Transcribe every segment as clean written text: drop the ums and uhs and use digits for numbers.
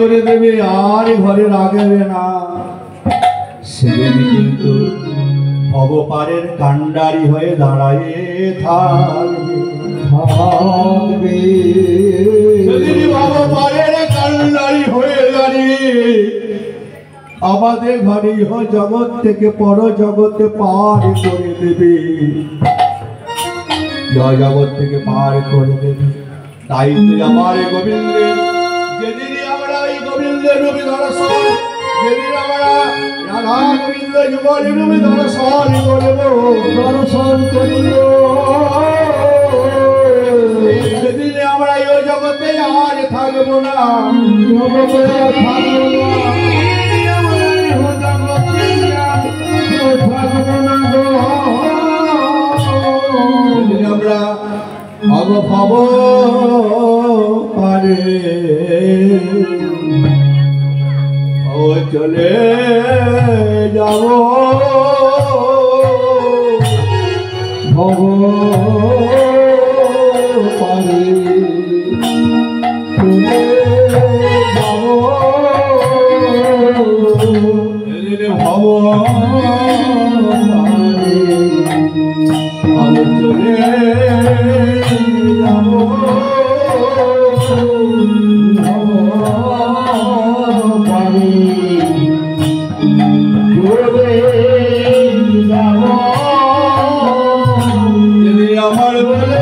করে দেবে আর ঘরে রাখবে না। সেদিন কিন্তু ভবপারের কাণ্ডারি হয়ে দাঁড়ায় থাকবে। সেদিন ভবপারের কাণ্ডারি হয়ে দাঁড়িয়ে আমাদের ঘরে জগৎ থেকে পর জগতে পার করে দেবে, জগৎ থেকে পার করে দেবে। তাই তো আমার গোবিন্দের যেদিন আমরা এই গোবিন্দের রূপে দর্শন, যেদিন আমরা রাধা গোবিন্দ যুগল রূপে দর্শন করব, দর্শন করিব, সেদিন আমরা এই জগতে আর থাকবো না, জগতে থাকবো না, আমরা ভব ভব পারে ও চলে যাব, ভব পারে চলে যাব, ভব চলে যাব, আমার বলে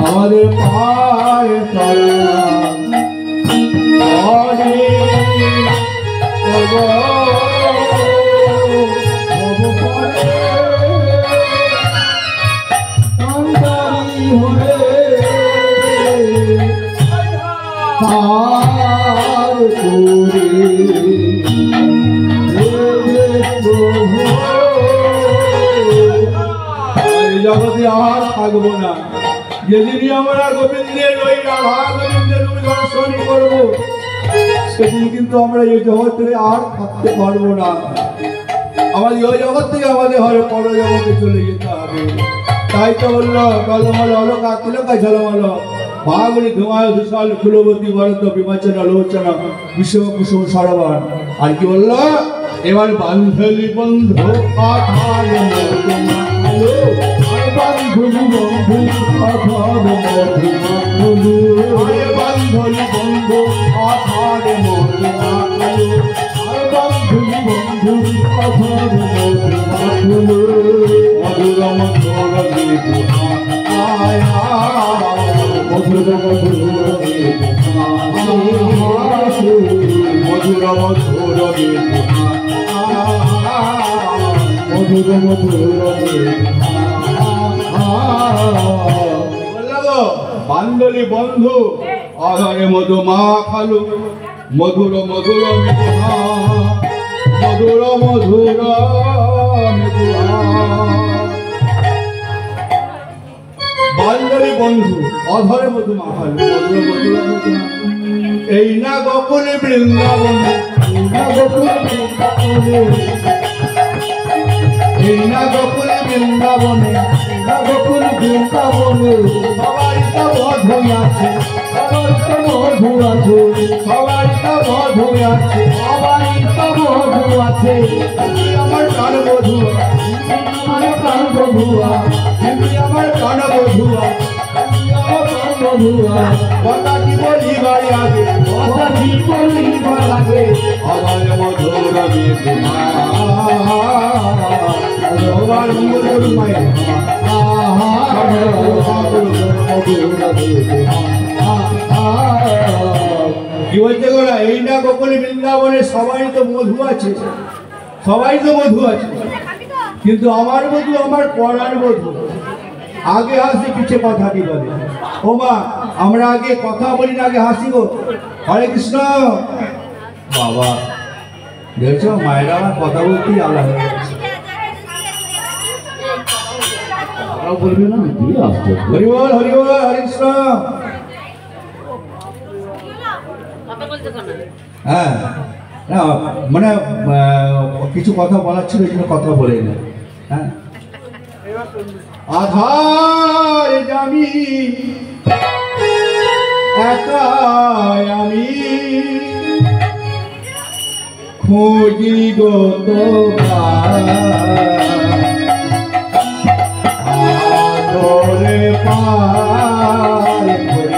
আমাদের পায়ে জগতে আর থাকবো না। যেদিন আমরা গোবিন্দের ওই রাধা গোবিন্দের দর্শন করবো, সেদিন কিন্তু আমরা এই জগতে আর থাকতে পারবো না। আমাদের ওই জগৎ থেকে আমাদের ঘরে পর জগতে চলে যেতে হবে। তাই তো বললো কলমল অলকা তিলকা ঝলমল ভাগুনি ধুমায় ধুসাল ফুলবতী ভরত বিমোচন আলোচনা বিশ্ব কুসুম সরোবর। আর কি বললো, এবার বান্ধলি বন্ধু আধার বান্ধলি বন্ধু আধার মধু, বান্ধলি বন্ধু আধার মধু, বান্ধলি বন্ধু আধার মধু, মধুর মধুর মধুর মধুর মধুর মধুর মধুর মধুর বান্ধলি বন্ধু আধারে মধু মা খালু, মধুর মধুর মধুর মধুর বান্ধলি বন্ধু অধরে মধু মা খালু, মধুর মধুর এই না গোকুল বৃন্দাবন, এই না গোকুল বৃন্দাবনে, গোকুল বৃন্দাবনে সবাই তো মধু আছে, সবাই তো মধু আছে, সবাই তো মধু আছে, সবাই তো মধু আছে। তুমি আমার প্রাণ বধুয়া, আমার প্রাণ বধুয়া, তুমি আমার প্রাণ বধুয়া, তুমি আমার প্রাণ বধুয়া। কথা কি বলিবার আগে কথা কি বলিবার লাগে অদয় মধুর বেদনা ভগবান মঙ্গল করুন মায়ের কি বলতে গোলা এই না গোকুলে বৃন্দাবনে সবাই তো মধু আছে, সবাই তো মধু আছে, কিন্তু আমার মধু আমার পড়ার মধু। আগে হাসি পিছে কথা কি বলে ও মা, আমরা আগে কথা বলি না আগে হাসি গো। হরে কৃষ্ণ। বাবা দেখছো মায়েরা আমার কথা বলতেই আলাদা হয়ে গেছে। বলবে না কি আসছে হরি বল হরি বল হরে কৃষ্ণ। হ্যাঁ না মানে কিছু কথা বলার ছিল, এই জন্য কথা বলে না। হ্যাঁ আধার আমি একাই আমি খুঁজি গো তোমারে পার করে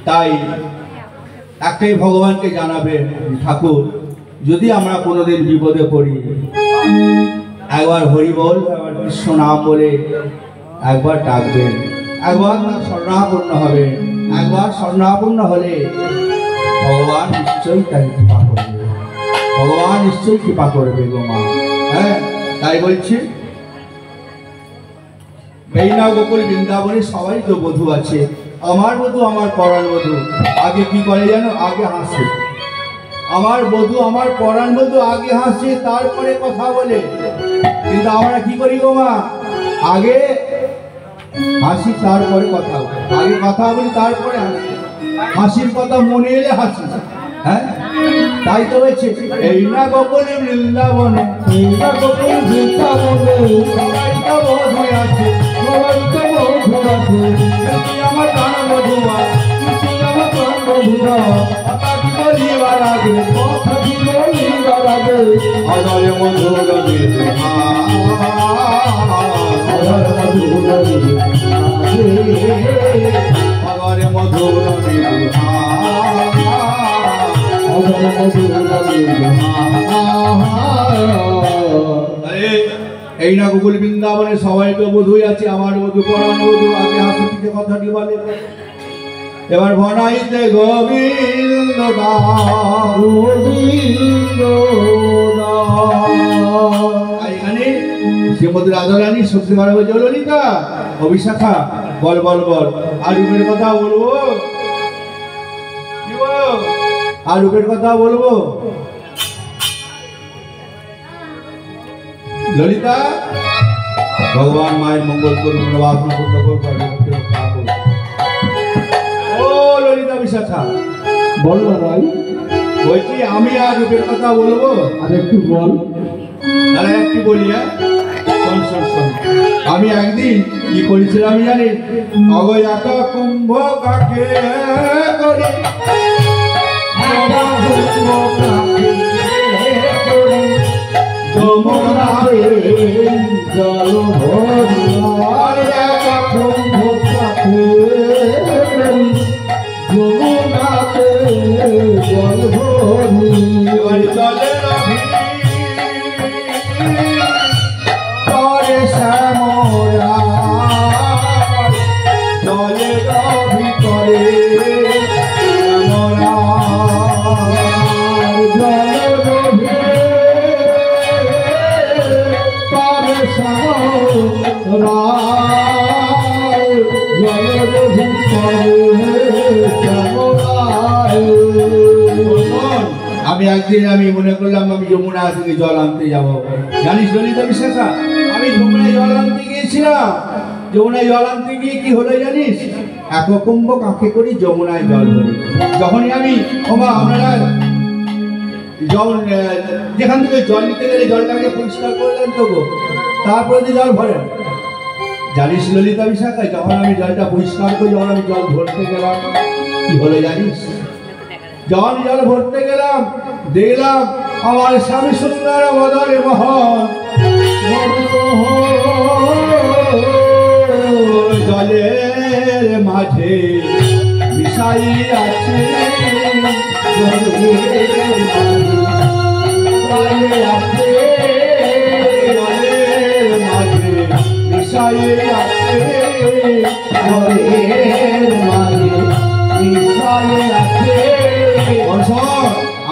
তাই একটাই ভগবানকে জানাবে ঠাকুর, যদি আমরা কোনোদিন বিপদে পড়ি একবার হরি বল, একবার কৃষ্ণ নাম বলে একবার ডাকবেন, একবার তার শরণাপন্ন হবে। একবার শরণাপন্ন হলে ভগবান নিশ্চয়ই তাই কৃপা করবে, ভগবান নিশ্চয়ই কৃপা করবে গো মা। হ্যাঁ তাই বলছি এই না গোকুল বৃন্দাবনে সবাই তো বধূ আছে, আমার বধূ আমার পরাণ বধূ। আগে কি করে জানো, আগে হাসে। আমার বধূ আমার পরাণ বধূ আগে হাসে তারপরে কথা বলে, কিন্তু আমরা কি করি গো মা, আগে হাসি তারপরে কথা বলি, আগে কথা বলি তারপরে হাসি, হাসির কথা মনে এলে হাসি। হ্যাঁ তাই তো হয়েছে এই না গোকুলে বৃন্দাবনে, এই না গোকুল বৃন্দাবনে সবাই তো বধূ আছে, সবাই তো বধূ আছে, তুই আমার প্রাণ বধূয়া, তুই আমার প্রাণ বধূয়া। কথা কি বলিবার আগে, কথা কি বলিবার আগে অদয় মধুর বেদনা, অদয় মধুর বেদনা, অদয় মধুর বেদনা। আরে এই না গোকুল বৃন্দাবনে সবাই তো বধুই আছে, আমার বধু পরাণ বধু আগে হাসি থেকে কথাটি বলে। এবার ভনাইতে গোবিন্দ এখানে শ্রীমতী রাধারানী সত্যি করে বলছে ললিতা অভিশাখা বল বল বল আর রূপের কথা বলবো, কি বল আর রূপের কথা বলবো। ললিতা ভগবান মায়ের মঙ্গল করুন, ও ললিতা বিশাখা বল না ভাই, বলছি আমি আর রূপের কথা বলবো। আর একটু বল। তাহলে একটু বলি, হ্যাঁ শোন শোন শোন। আমি একদিন কি করেছিলাম জানিস? অগয়াকা কুম্ভ কাকে করি যমুনারে জল ভরি অগয়াকা কুম্ভ কাকে যমুনাতে জল ভরি এবার চলে রবি করে শ্যামরা চলে রবি করে শ্যামরা জল ভরি পারে সারা জল ভরি আমি একদিন আমি মনে করলাম আমি যমুনা থেকে জল আনতে যাব। জানিস ললিতা বিশাখা, আমি যমুনায় জল আনতে গিয়েছিলাম। যমুনায় জল আনতে গিয়ে কি হলো জানিস? এক কুম্ভ কাকে করি যমুনায় জল ধরি। যখনই আমি আপনারা যেখান থেকে জল নিতে গেলে জলটাকে পরিষ্কার করলেন তো গো, তারপরে যে জল ভরেন। জানিস ললিতা বিশাখা, যখন আমি জলটা পরিষ্কার করি, যখন আমি জল ভরতে গেলাম কি হলো জানিস? যখন জল ভরতে গেলাম দেখলাম আমার স্বামী সুন্দর বদলে মোহন জলের মাঝে মিশাই আছে, জলের মাঝে মিশাই আছে,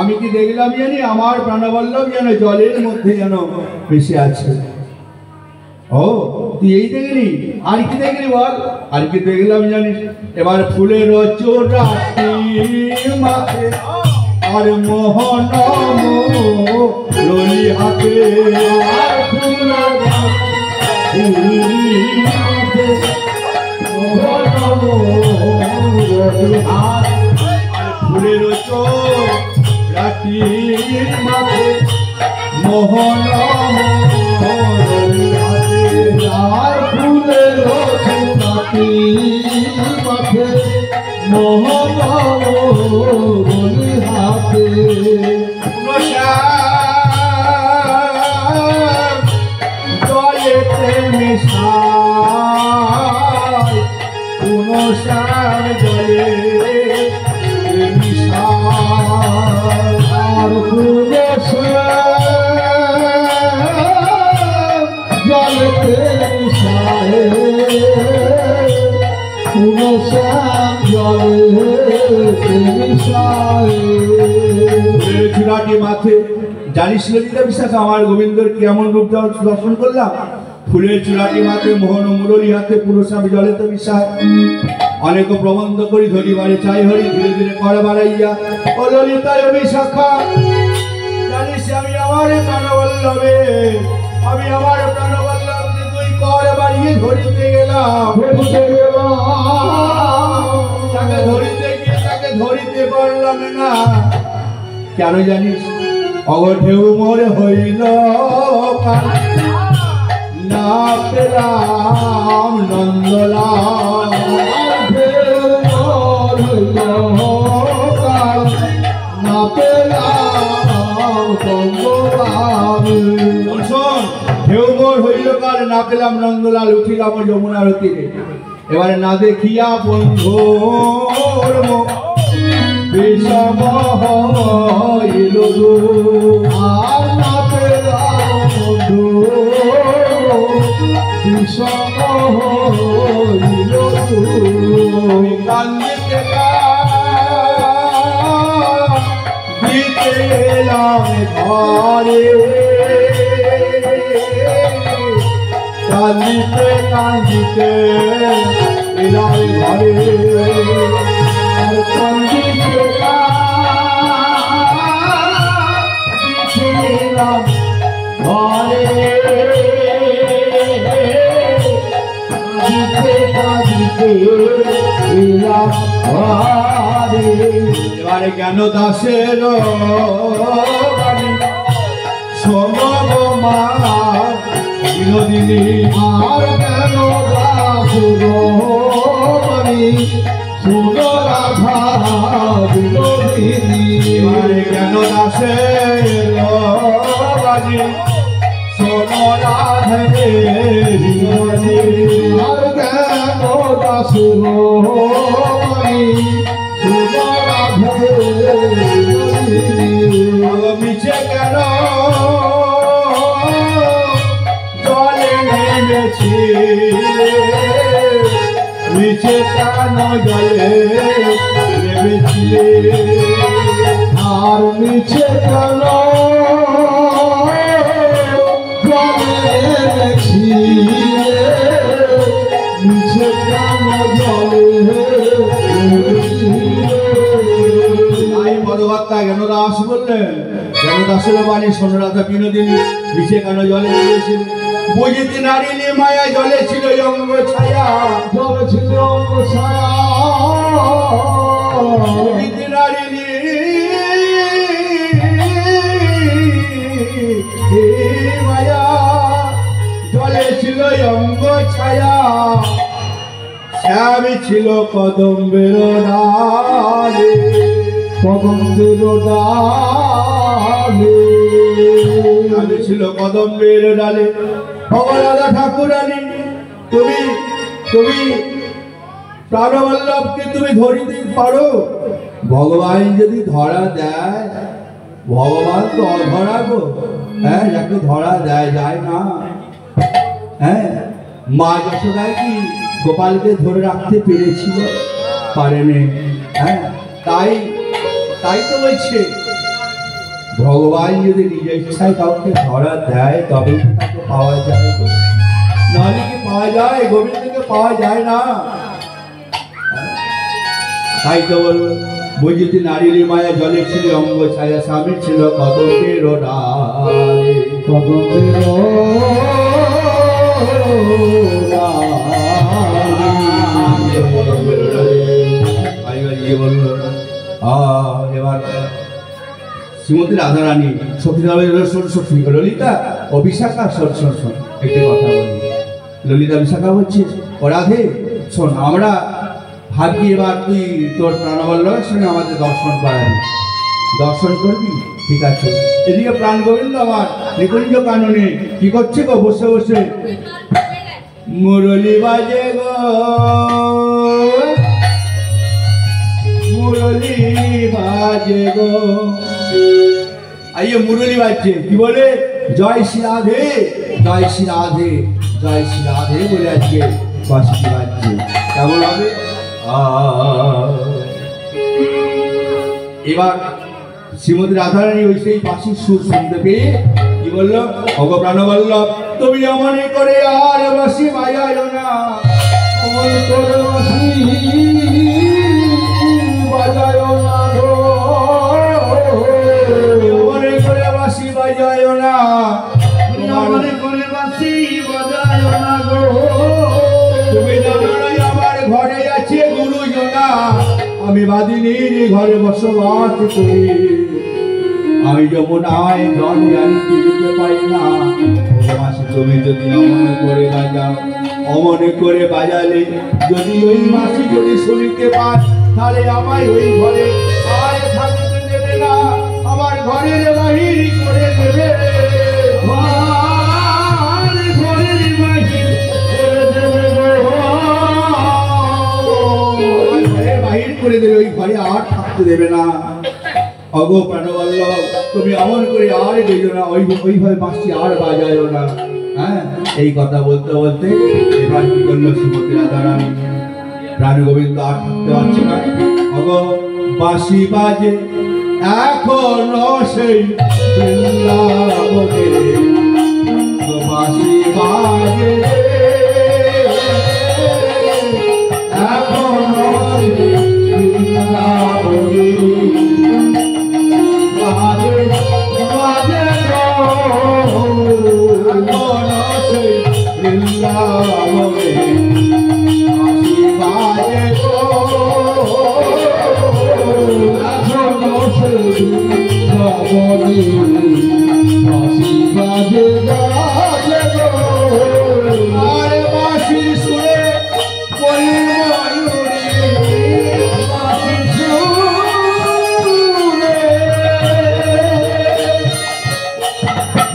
আমি কি দেখলাম জানি? আমার প্রাণবল্লভ যেন জলের মধ্যে যেন ভেসে আছে। ও তুই এই দেখলি? আর কি দেখলি বল? আর কি দেখলাম জানিস? এবার ফুলের চোরাটি মাথে আর মোহন ললি হাতে ফুলের চোরাটি মাথে মোহন আর ফুলের চোরাটি মাথে মোহন হাতে জলেতে মিশায় কোনো শ্যাম জলে মিশায় আর ফুলে জলতে মিশায় কোনো শ্যাম জলে মিশায় চূড়াটি মাথে। জানিস ললিতা বিশাখা, আমার গোবিন্দর কেমন রূপ দর্শন করলাম? ফুলের চূড়াটি মাথে মোহন মুরলী হাতে পুরুষাম জলেতে মিশায়। অনেক প্রবন্ধ করি ধরি বাড়ি চাই হরি ধীরে ধীরে কর বাড়াইয়া। ও ললিতা বিশাখা, জানিস আমি আমার প্রাণবল্লভে আমি আমার প্রাণবল্লভকে তুই কর বাড়িয়ে ধরিতে গেলাম। তাকে ধরিতে গিয়ে তাকে ধরিতে পারলাম না। কেন জানিস? অগঢেউ মোর হইল না পেলাম নন্দলাল, না পেলাম ঢেউ মোর হইল কাল না পেলাম নন্দলাল, উঠিলাম যমুনার তীরে। এবারে না দেখিয়া বন্ধুর বিষম হইল আর না পেলাম বন্ধু বিষম হইল কান্দিতে দিতে এলাম ঘরে কান্দিতে কান্দিতে এলাম ঘরে আর কান্দিতে দিলাম ঘরে কাঁদিতে এলাম ঘরে এবারে কেন দাসের বাড়ি সমমার বিনোদিনী আর কেন দাসুরি সুন্দরাধা বিনোদিনী এবারে কেন দাসের বাড়ি সমরাধে বিনোদিনী আর কেন দাসুরি সুন্দরাধা বিনোদিনী মিছে কেন জলে নেমেছি মিছে কেন জলে নেমেছি আর মিছে কেন জলে দেখি মিছে কেন জলে তাই পদবার্তা কেন দাস বললেন কেন দাসের বাণী সোনরাধা বিনোদিনী মিছে কেন জলে নেমেছিল বুঝিতে নারিলে মায়া জলে ছিল অঙ্গ ছায়া জলে ছিল ছায়া বুঝিতে নারিলে মায়া জলে ছিল অঙ্গ ছায়া শ্যামী ছিল কদম্বের ডালে কদম্বের ডালে আমি ছিল কদম্বের ডালে ভগরাধা ঠাকুরানী তুমি তুমি প্রাণবল্লভকে তুমি ধরিতে পারো ভগবান যদি ধরা দেয় ভগবান তো অধরা গো হ্যাঁ যাকে ধরা দেয় যায় না হ্যাঁ মা যশোদায় কি গোপালকে ধরে রাখতে পেরেছিল পারেনি হ্যাঁ তাই তাই তো বলছে ভগবান যদি নিজের ইচ্ছায় কাউকে ধরা দেয় তবে তাকে পাওয়া যায় নাহলে কি পাওয়া যায় গোবিন্দকে পাওয়া যায় না তাই তো বলবো বুঝিতে নারীর মায়া জলে ছিল অঙ্গ ছায়া স্বামী ছিল কদম্বের ডালে কদম্বের বললো এবার শ্রীমতী রাধারানী সখী ললিতা ও বিশাখা শোন শোন শোন একটি কথা বলি ললিতা বিশাখা বলছিস ও রাধে শোন আমরা ভাবছি এবার তুই তোর প্রাণবল্লভের সঙ্গে আমাদের দর্শন করাবি দর্শন করবি ঠিক আছে এদিকে প্রাণ গোবিন্দ আমার নিকুঞ্জ কাননে কি করছে গো বসে বসে মুরলি বাজে গো মুরলি বাজে গো আইয়ে মুরলি বাজছে কি বলে জয় শ্রী রাধে জয় শ্রী রাধে জয় শ্রী রাধে বলে আজকে বাঁশি বাজছে কেমন হবে এবার শ্রীমতী রাধারানী ওই সেই বাঁশির সুর শুনতে পেয়ে কি বললো অগ প্রাণবল্লভ তুমি অমনে করে আর বাঁশি বাজায় না অমন করে বাঁশি বাজায় না গো অমনে করে বাঁশি বাজায় না অমনে করে বাঁশি বাজায় না গো তুমি জানো না আমার ঘরে আছে গুরুজনা আমি বাদিনীর ঘরে বসবাস করি আমি যমুনায় জল জানিতে যেতে পারি না মাসে তুমি যদি অমনে করে বাজাও অমনে করে বাজালে যদি ওই মাসি যদি শুনিতে পান তাহলে আমায় ওই ঘরে আর থাকতে দেবে না আমার ঘরের বাহির করে দেবে ঘরের বাহির করে দেবে ঘরের বাহির করে দেবে ওই ঘরে আর থাকতে দেবে না অগো প্রাণবল্লভ, তুমি এমন করে আর বেজো না, ওইভাবে বাঁশি আর বাজায়ও না। হ্যাঁ, এই কথা বলতে বলতে এবার কি করলো শ্রীমতী রাধারানী, প্রাণ গোবিন্দ আর থাকতে পারছে না। অগো বাঁশি বাজে এখনো সেই বৃন্দাবনে, বাঁশি বাজে এখনো বৃন্দাবনে, বাজে বাজে এখনো সেই বৃন্দাবনে, বাঁশি বাজে এখনো সেই বৃন্দাবনে, বাঁশি বাজে বাজে আর বাঁশির সুরে বলি ময়ূরী, বাঁশির সুরে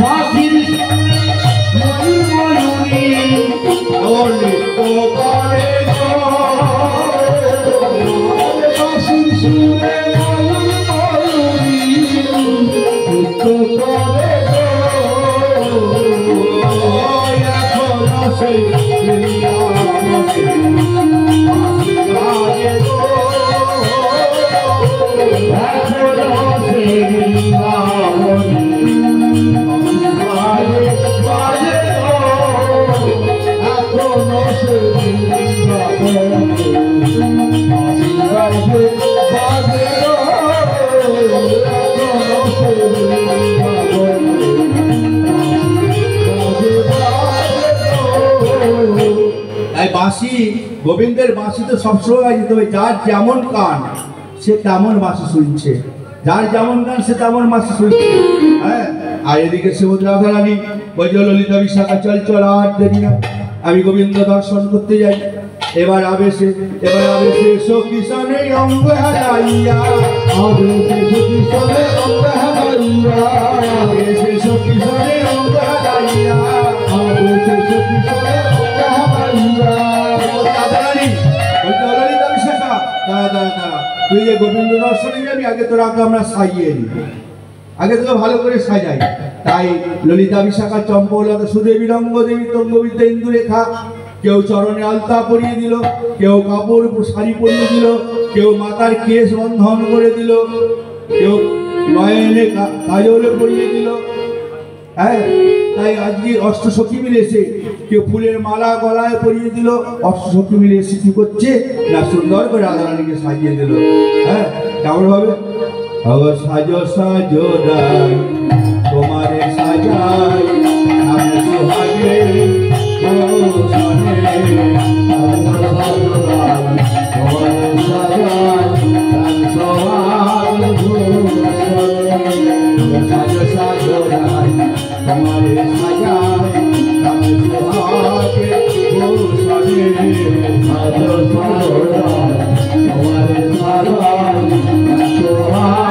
বাঁশির সুরে ময়ূরী ললিত করে গো, বাঁশির সুরে ময়ূরী ললিত করে গো, এখনো সেই বৃন্দাবনে বাঁশি বাজে গো, এখনো সেই বৃন্দাবনে বাজে বাজে গো, এখনো সেই বৃন্দাবনে বাঁশি বাজে বাজে গো, এখনো সেই বৃন্দাবনে বাঁশি বাজে বাজে গো। তাই বাঁশি, গোবিন্দের বাঁশি তো সবসময় বাজে, তবে যার যেমন কান সে তেমন বাঁশি শুনছে, যার যেমন গান সে তেমন বাঁশি শুনছে। হ্যাঁ, আর এদিকে শ্রীমতী রাধারানী বলছে ললিতা বিশাখা চল চল আর দেরি না, আমি গোবিন্দ দর্শন করতে যাই। এবার আবেশে সখী সনে অঙ্গ হারাইয়া, আবেশে সখী সনে অঙ্গ হারাইয়া, আবেশে সখী সনে অঙ্গ হারাইয়া, আবেশে সখী সনে অঙ্গ হারাইয়া। রাধারানী বলছে ললিতা বিশাখা দাঁড়া দাঁড়া দাঁড়া, তুই যে গোবিন্দ দর্শনে যাবি, আগে তোর আগে আমরা সাজিয়ে নিই, আগে তোকে ভালো করে সাজাই। তাই ললিতা বিশাখা চম্পলতা সুদেবী রঙ্গদেবী তঙ্গবিদ্যা ইন্দুরেখা কেউ চরণে আলতা পরিয়ে দিল, কেউ কাপড় শাড়ি পরিয়ে দিল, কেউ মাথার কেশ বন্ধন করে দিল, কেউ নয়নে কাজল পরিয়ে দিল। হ্যাঁ, তাই আজকে অষ্টসখী মিলে এসে কেউ ফুলের মালা গলায় পরিয়ে দিল, অষ্টসখী মিলে এসে কি করছে না সুন্দর করে রাধারানীকে সাজিয়ে দিল। হ্যাঁ, কেমন হবে? সাজো সাজো রাই তোমারে সাজাই, আমি সোহাগে ও সনে, সাজো সাজো রাই তোমারে সাজাই, আমি সোহাগে ও সনে, সাজো সাজো রাই তোমারে সাজাই, আমি সোহাগে ও সনে, সাজো সাজো রাই তোমারে সাজাই, আমি সোহাগে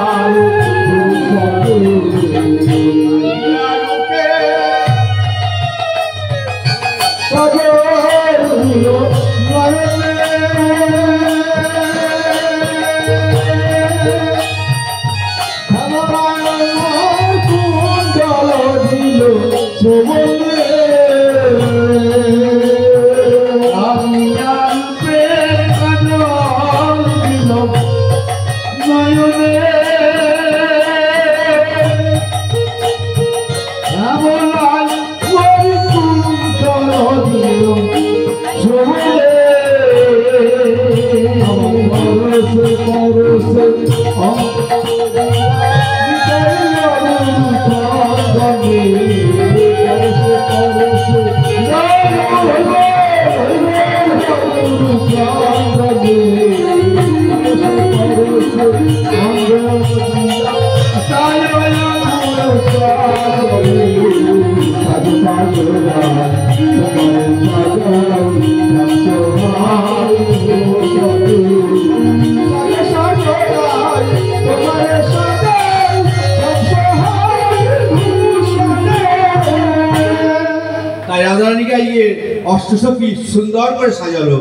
অষ্টসখী সুন্দর করে সাজালো,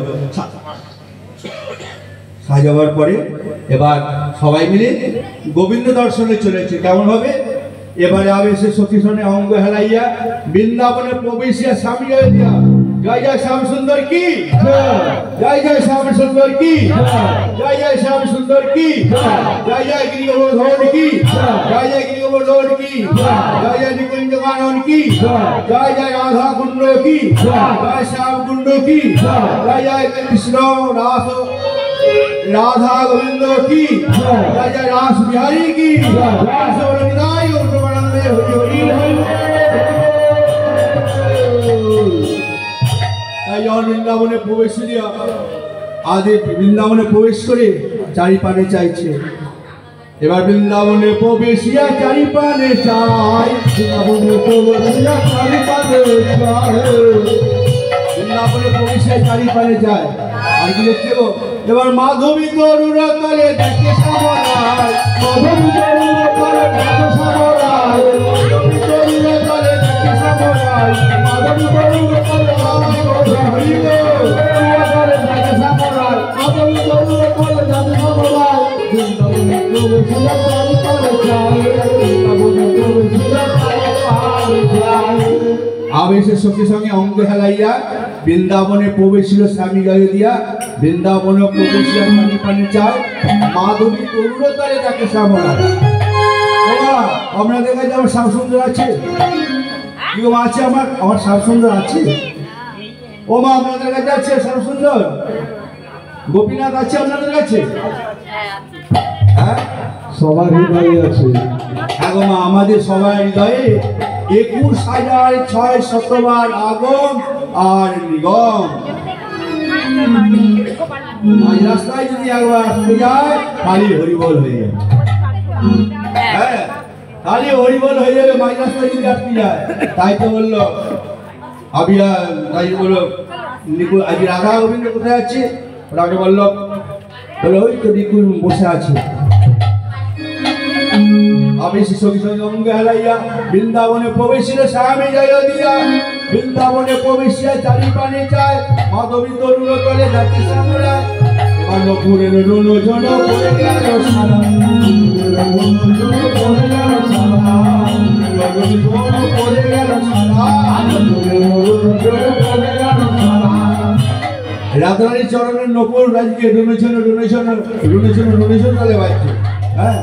সাজাবার পরে এবার সবাই মিলে গোবিন্দ দর্শনে চলেছে। কেমন হবে? এবারে আবেশে সখীসনে অঙ্গ হেলাইয়া বৃন্দাবনে প্রবেশিয়া স্বামী জয় দিয়া জয় জয় শ্যাম সুন্দর কি জয় জয় শ্যাম সুন্দর কি জয় জয় শ্যাম সুন্দর কি জয় জয় গিরি গোবর্ধন কি জয় জয় গিরি গোবর্ধন কি জয় জয় নিকুঞ্জ কানন কি জয় জয় রাধা কুণ্ড কি জয় শ্যাম কুণ্ড কি জয় জয় কৃষ্ণ রাস राधा गोविंद की जय जय रास बिहारी की বৃন্দাবনে প্রবেশ দিয়া আদি বৃন্দাবনে প্রবেশ করে চারিপানে চাইছে। এবার বৃন্দাবনে প্রবেশিয়া চারিপানে চাই বৃন্দাবনে প্রবেশিয়া চারিপানে চাই বৃন্দাবনে প্রবেশিয়া চারিপানে যায়। আর কি দেখতে গো? এবার মাধবী তরুর তলে দেখে সামরায় মাধবী তরুর তলে দেখে সামরায় মাধবী তরুর তলে দেখে সামরায় মাধবী তরুর তলে হরি গো তলে দেখে সামরায় মাধবী তরুর তলে দেখে সামরায় বৃন্দাবনে প্রবেশিয়া চারিপানে যায় বৃন্দাবনে প্রবেশিয়া চারিপানে যায়। আবেশের সঙ্গে সঙ্গে অঙ্গ হেলাইয়া বৃন্দাবনে প্রবেশিল স্বামী গায়ে দিয়া বৃন্দাবনে প্রবেশিয়া পানি পানি চায় মাধবী তরুণতারে তাকে সামলায়। আমরা দেখা যায় আমার শ্যামসুন্দর আছে কি আছে আমার শ্যামসুন্দর আছে ও মা আপনাদের কাছে আছে শ্যামসুন্দর গোপীনাথ আছে আপনাদের কাছে? হ্যাঁ সবার হৃদয়ে আছে। হ্যাঁ মা আমাদের সবার হৃদয়ে 21,600 আগম আর নিগম। আজ রাস্তায় যদি একবার আসতে যায় খালি হরিবল হয়ে যাবে। হ্যাঁ খালি হরিবল হয়ে যাবে মাঝ রাস্তায় যদি আসতে যায়। তাই তো বললো আবিয়া তাই বললো আজ রাধা গোবিন্দ কোথায় আছে? ওরা বললো ওই তো নিকুল বসে আছে। আবেশে সখীসনে অঙ্গ হেলাইয়া বৃন্দাবনে প্রবেশিল স্বামী জয় দিয়া বৃন্দাবনে প্রবেশিয়া চারিপানে চায় মাধবী তরুণ তলে দেখে সামরায় নপুরের রোজন পড়ে গেল সারা পড়ে গেল রাধারানী চরণের নপুর রাজকে রুনেছন রুনেছন রুনেছন রুনেছন তলে বাজছে। হ্যাঁ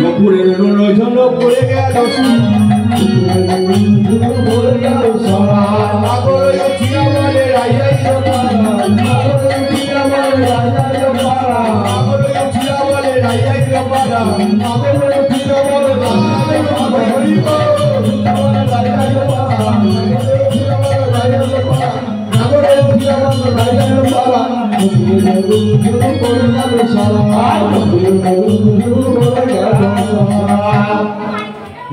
নপুরের রোজন পড়ে গেল পড়ে গেল সারা আগরে চিয়া বলে রাইয়াই পারা আগরে চিয়া বলে রাইয়াই পারা আগরে চিয়া বলে রাইয়াই পারা আগরে চিয়া বলে রাইয়াই পারা হরি গো রাইয়াই পারা আগরে চিয়া বলে রাইয়াই পারা আগরে চিয়া বলে রাইয়াই পারা পড়ে গেল সারা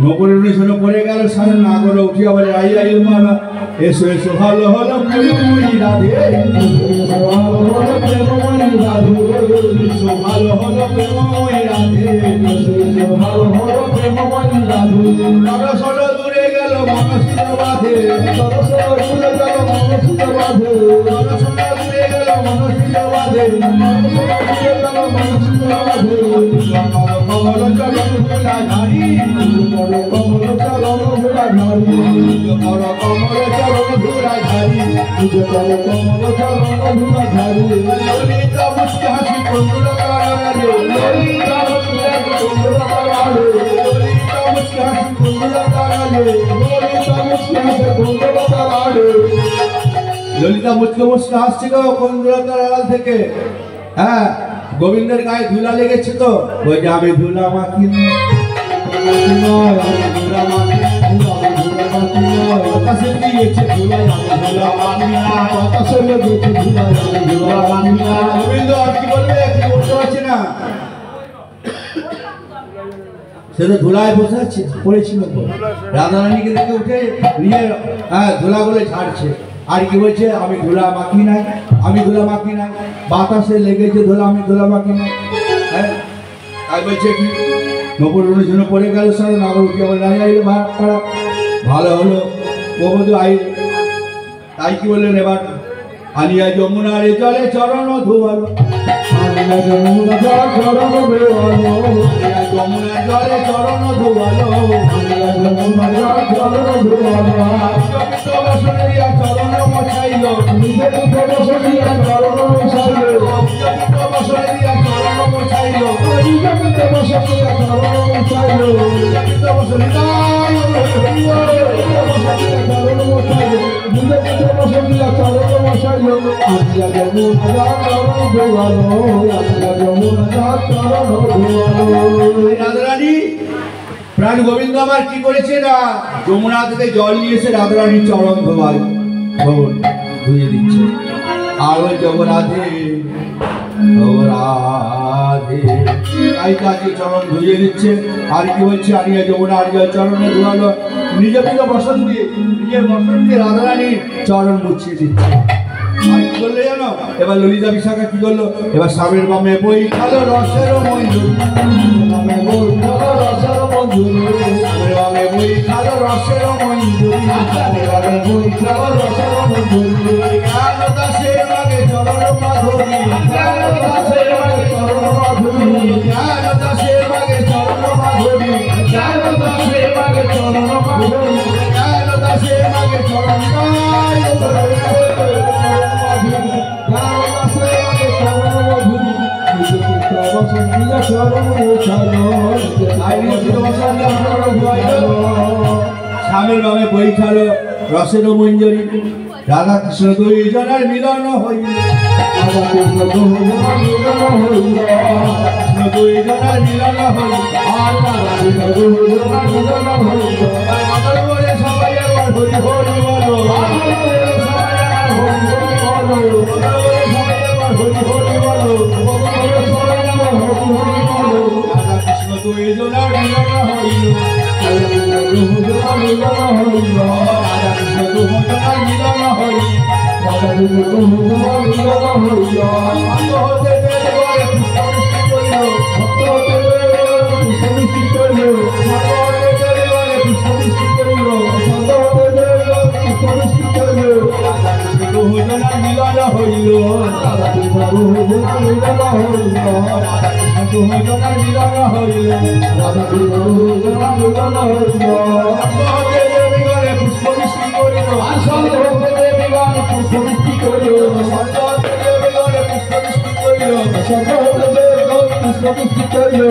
নগরের নিশনে পড়ে গেল সারা নাগর উঠিয়া বলে আই আই মারা এসো এসো ভালো হলো প্রেমময়ী রাধে ভালো হলো প্রেমময়ী রাধে এসো ভালো হলো প্রেমময়ী রাধে ভালো হলো প্রেমময়ী রাধে সরসর দূরে গেল মনসিত বাধে সরসর দূরে গেল মনসিত বাধে সরসর দূরে গেল মনসিত বাধে সরসর দূরে গেল মনসিত বাধে কমল চরণ ভোলা ধারি কমল চরণ ভোলা ধারি কমল চরণ ভোলা ধারি কমল চরণ ভোলা ধারি ললিতা মুস্কি হাসি কুণ্ডল কারারে ললিতা মুস্কি হাসি কুণ্ডল কারারে ললিতা মুস্কি হাসি কুণ্ডল কারারে ললিতা মুস্কি হাসি কুণ্ডল কারারে ললিতা মুস্কি মুস্কি হাসছে গো কুণ্ডল কারাল থেকে। হ্যাঁ গোবিন্দের গায়ে ধুলা লেগেছে তো ওই যে আমি ধুলা মাখি বাতাসে দিয়েছে ধুলাই আমি ধুলা মাখি বাতাসে লেগেছে ধুলাই আমি ধুলা মাখি গোবিন্দ আর কি বলবে কি বলতে পারছে না সে তো ধুলায় বসে আছে পড়েছিল রাধারানীকে দেখে উঠে নিয়ে ধুলাগুলো ঝাড়ছে আর কি বলছে আমি ধুলা মাখি নাই আমি ধুলা মাখি নাই বাতাসে লেগেছে ধুলা আমি ধুলা মাখি নাই। হ্যাঁ তাই বলছে কি নপুর জন্য পড়ে গেল সারা নাগর উঠে আবার রাজা আইলো ভালো হলো ও বধু আই তাই কি বললেন এবার আনিয়া যমুনার জলে চরণ ধোয়ালো আনিয়া যমুনার চরণ ধোয়ালো আনিয়া যমুনার জলে চরণ ধোয়ালো আনিয়া যমুনার চরণ ধোয়ালো জগত বসরিয়া চরণ মোছাইলো জগত বসরিয়া চরণ মোছাইলো জগত বসরিয়া চরণ মোছাইলো জগত বসরিয়া চরণ মোছাইলো জগত বসরিয়া চরণ মোছাইলো জগত বসরিয়া চরণ মোছাইলো আনিয়া যমুনার চরণ ধোয়ালো আনিয়া যমুনার চরণ ধোয়ালো। রাধারানী প্রাণ গোবিন্দ আমার কি করেছে না যমুনা থেকে জল নিয়ে এসে রাধারানীর চরণ ধুয়ে দিচ্ছে আর ওই জগরাধে তাই তাকে চরণ ধুয়ে দিচ্ছে আর কি বলছে আনিয়া যমুনা আনিয়া চরণে ধোয়ালো নিজের বসন দিয়ে নিজের বসন দিয়ে রাধারানীর চরণ মুছিয়ে দিচ্ছে। আর কি করলো জানো এবার ললিতা বিশাখা কি করলো এবার স্বামীর বামে বই খালো রসের মঞ্জুর বামে বই খালো রসের মঞ্জুরি স্বামীর বামে বই খালো রসের মঞ্জুরি বামে বই খালো রসের মঞ্জুরি জ্ঞান দাসের মাগে চরণ মাধুরী জ্ঞান দাসের মাগে চরণ মাধুরী জ্ঞান দাসের মাগে চরণ মাধুরী জ্ঞান দাসের মাগে চরণ মাধুরী জ্ঞান দাসের মাগে চরণ স্বামীর বামে বৈঠালো রসের মঞ্জরি রাধা কৃষ্ণ দুই জনের মিলন হইল কৃষ্ণ দুই জনের মিলন হইল সবাই একবার হরি হরি বলো রাধা কৃষ্ণ দুই জনের মিলন হইল রাধা কৃষ্ণ দুই জনের মিলন হইল মিলন হইল পুষ্পবৃষ্টি করিল পুষ্পবৃষ্টি করিল পুষ্পবৃষ্টি করিল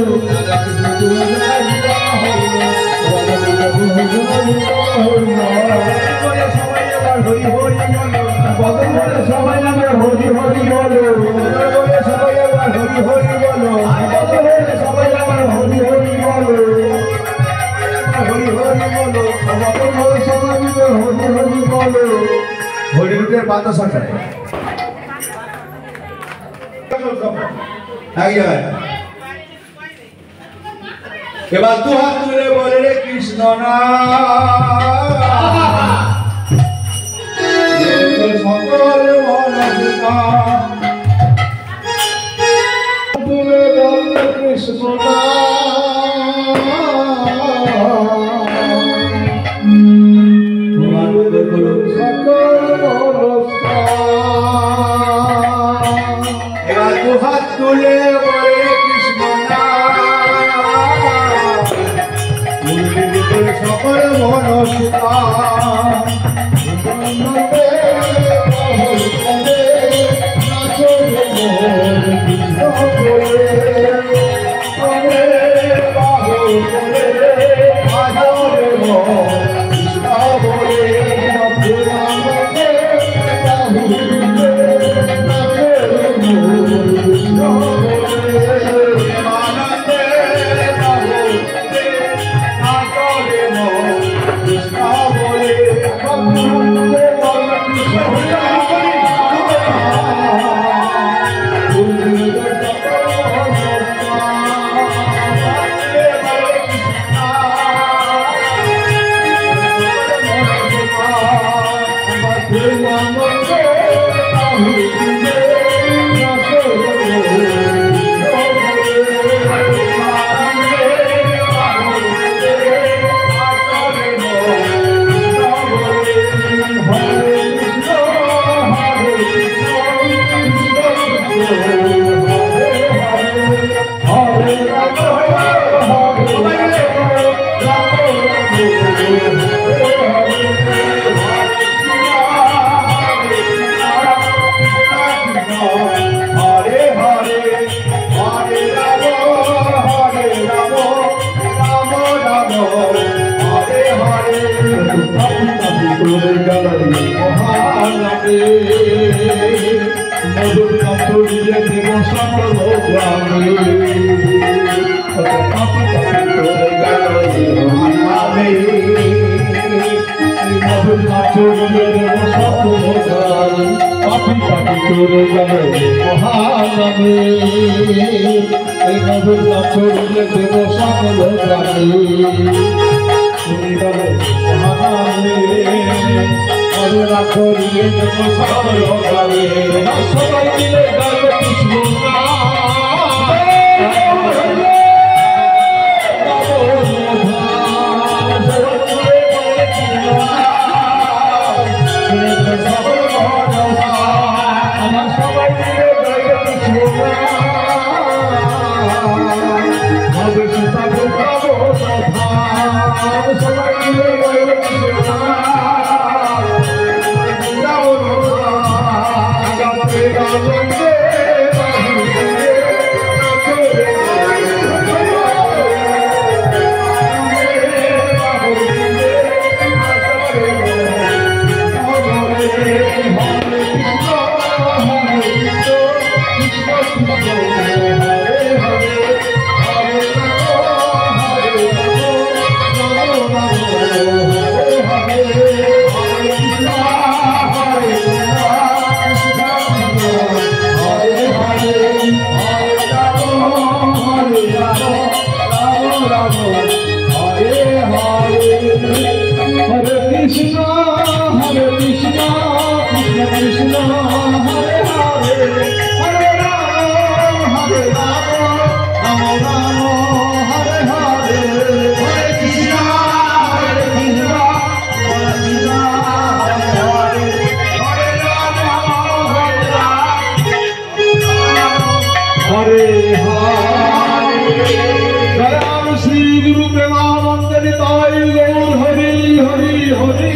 সবাই নামে হরি হরি বলো সবাই আবার হরি হরি বলো সবাই আবার হরি হরি বলো হরি হরি বলো সবাই মিলে হরি হরি বলো হরি রুটের পাতা শাখা এবার দু হাত তুলে বলে রে কৃষ্ণ না সকল মনস্কা তুলে বলে কৃষ্ণ না এবার দু হাত তুলে বলে কৃষ্ণ না সকল মনস্কা Krishna श्री गुरु प्रेमानंद निताय गौर हरि हरि हरि